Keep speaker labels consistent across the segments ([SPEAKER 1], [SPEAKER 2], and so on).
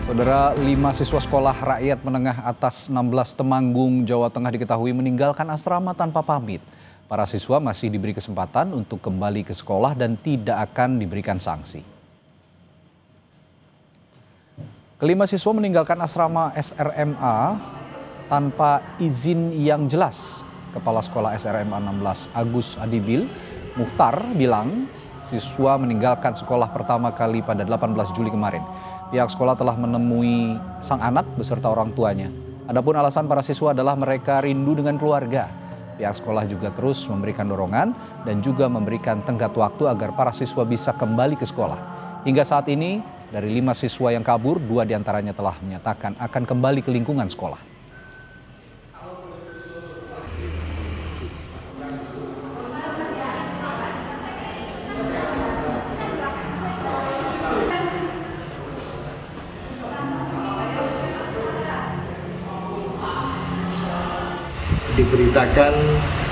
[SPEAKER 1] Saudara, 5 siswa sekolah rakyat menengah atas 16 Temanggung, Jawa Tengah diketahui meninggalkan asrama tanpa pamit. Para siswa masih diberi kesempatan untuk kembali ke sekolah dan tidak akan diberikan sanksi. Kelima siswa meninggalkan asrama SRMA tanpa izin yang jelas. Kepala Sekolah SRMA 16 Agus Adibil Muhtar bilang siswa meninggalkan sekolah pertama kali pada 18 Juli kemarin. Pihak sekolah telah menemui sang anak beserta orang tuanya. Adapun alasan para siswa adalah mereka rindu dengan keluarga. Pihak sekolah juga terus memberikan dorongan dan juga memberikan tenggat waktu agar para siswa bisa kembali ke sekolah. Hingga saat ini, dari 5 siswa yang kabur, 2 diantaranya telah menyatakan akan kembali ke lingkungan sekolah.
[SPEAKER 2] Diberitakan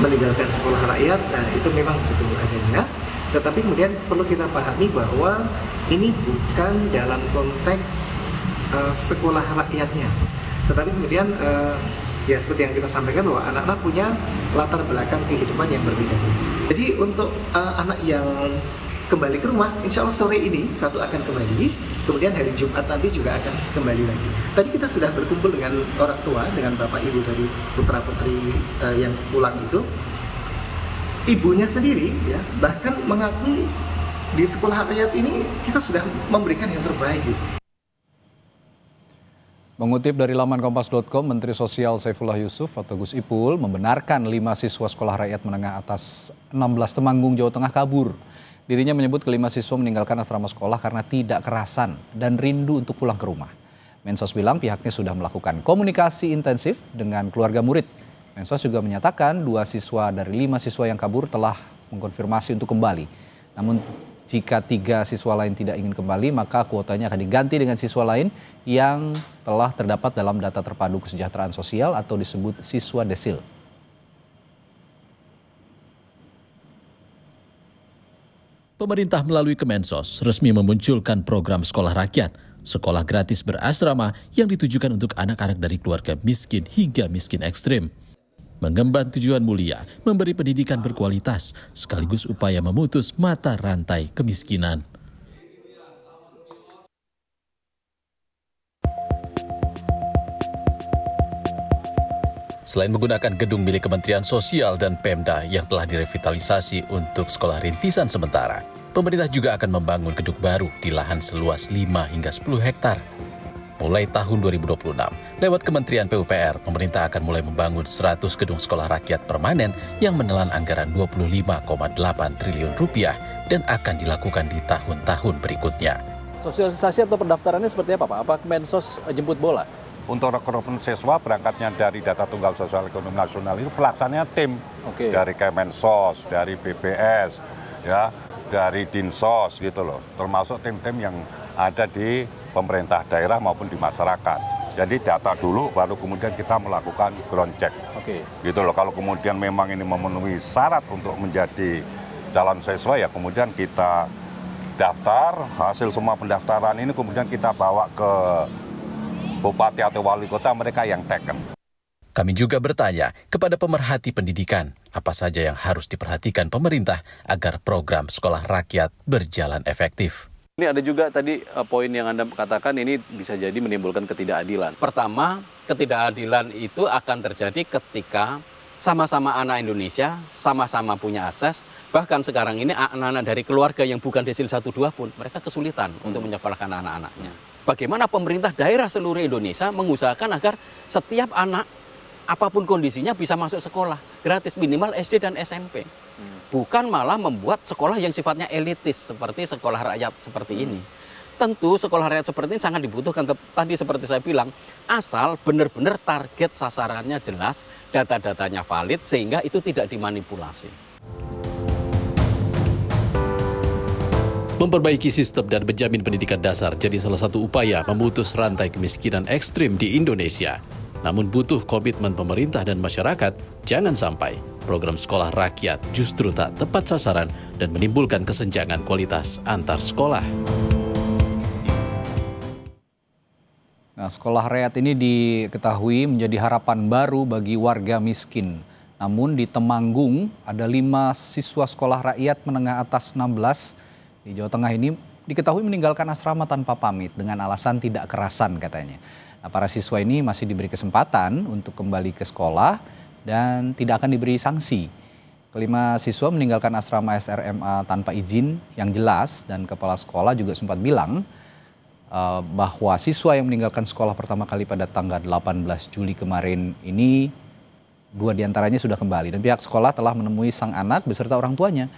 [SPEAKER 2] meninggalkan sekolah rakyat, nah itu memang betul adanya. Tetapi kemudian perlu kita pahami bahwa ini bukan dalam konteks sekolah rakyatnya. Tetapi kemudian ya seperti yang kita sampaikan bahwa anak-anak punya latar belakang kehidupan yang berbeda. Jadi untuk anak yang kembali ke rumah, insya Allah sore ini satu akan kembali, kemudian hari Jumat nanti juga akan kembali lagi. Tadi kita sudah berkumpul dengan orang tua, dengan bapak ibu dari putra putri yang pulang itu. Ibunya sendiri ya bahkan mengakui di sekolah rakyat ini kita sudah memberikan yang terbaik. Gitu.
[SPEAKER 1] Mengutip dari laman kompas.com, Menteri Sosial Saifullah Yusuf atau Gus Ipul membenarkan 5 siswa sekolah rakyat menengah atas 16 Temanggung, Jawa Tengah kabur. Dirinya menyebut kelima siswa meninggalkan asrama sekolah karena tidak kerasan dan rindu untuk pulang ke rumah. Mensos bilang pihaknya sudah melakukan komunikasi intensif dengan keluarga murid. Mensos juga menyatakan 2 siswa dari 5 siswa yang kabur telah mengkonfirmasi untuk kembali. Namun jika 3 siswa lain tidak ingin kembali, maka kuotanya akan diganti dengan siswa lain yang telah terdapat dalam data terpadu kesejahteraan sosial atau disebut siswa desil.
[SPEAKER 3] Pemerintah melalui Kemensos resmi memunculkan program sekolah rakyat, sekolah gratis berasrama yang ditujukan untuk anak-anak dari keluarga miskin hingga miskin ekstrim. Mengemban tujuan mulia, memberi pendidikan berkualitas, sekaligus upaya memutus mata rantai kemiskinan. Selain menggunakan gedung milik Kementerian Sosial dan Pemda yang telah direvitalisasi untuk sekolah rintisan sementara, pemerintah juga akan membangun gedung baru di lahan seluas 5 hingga 10 hektar. Mulai tahun 2026, lewat Kementerian PUPR, pemerintah akan mulai membangun 100 gedung sekolah rakyat permanen yang menelan anggaran 25,8 triliun rupiah dan akan dilakukan di tahun-tahun berikutnya.
[SPEAKER 4] Sosialisasi atau pendaftarannya seperti apa, Pak? Apa Kemensos jemput bola?
[SPEAKER 5] Untuk rekrutmen siswa berangkatnya dari data tunggal sosial ekonomi nasional itu pelaksananya tim dari Kemensos, dari BPS, ya, dari Dinsos gitu loh, termasuk tim-tim yang ada di pemerintah daerah maupun di masyarakat. Jadi data dulu, baru kemudian kita melakukan ground check, gitu loh. Kalau kemudian memang ini memenuhi syarat untuk menjadi calon siswa, ya kemudian kita daftar, hasil semua pendaftaran ini kemudian kita bawa ke bupati atau wali kota mereka yang taken.
[SPEAKER 3] Kami juga bertanya kepada pemerhati pendidikan, apa saja yang harus diperhatikan pemerintah agar program sekolah rakyat berjalan efektif.
[SPEAKER 4] Ini ada juga tadi poin yang Anda katakan ini bisa jadi menimbulkan ketidakadilan. Pertama, ketidakadilan itu akan terjadi ketika sama-sama anak Indonesia, sama-sama punya akses. Bahkan sekarang ini anak-anak dari keluarga yang bukan desil 1-2 pun, mereka kesulitan untuk menyekolahkan anak-anaknya. Bagaimana pemerintah daerah seluruh Indonesia mengusahakan agar setiap anak, apapun kondisinya bisa masuk sekolah gratis minimal SD dan SMP. Bukan malah membuat sekolah yang sifatnya elitis seperti sekolah rakyat seperti ini. Tentu sekolah rakyat seperti ini sangat dibutuhkan. Tadi seperti saya bilang, asal benar-benar target sasarannya jelas, data-datanya valid sehingga itu tidak dimanipulasi.
[SPEAKER 3] Memperbaiki sistem dan menjamin pendidikan dasar jadi salah satu upaya memutus rantai kemiskinan ekstrim di Indonesia. Namun butuh komitmen pemerintah dan masyarakat, jangan sampai program sekolah rakyat justru tak tepat sasaran dan menimbulkan kesenjangan kualitas antar sekolah.
[SPEAKER 1] Nah, sekolah rakyat ini diketahui menjadi harapan baru bagi warga miskin. Namun di Temanggung ada 5 siswa sekolah rakyat menengah atas 16 di Jawa Tengah ini diketahui meninggalkan asrama tanpa pamit dengan alasan tidak kerasan katanya. Nah, para siswa ini masih diberi kesempatan untuk kembali ke sekolah dan tidak akan diberi sanksi. Kelima siswa meninggalkan asrama SRMA tanpa izin yang jelas dan kepala sekolah juga sempat bilang bahwa siswa yang meninggalkan sekolah pertama kali pada tanggal 18 Juli kemarin ini 2 diantaranya sudah kembali dan pihak sekolah telah menemui sang anak beserta orang tuanya.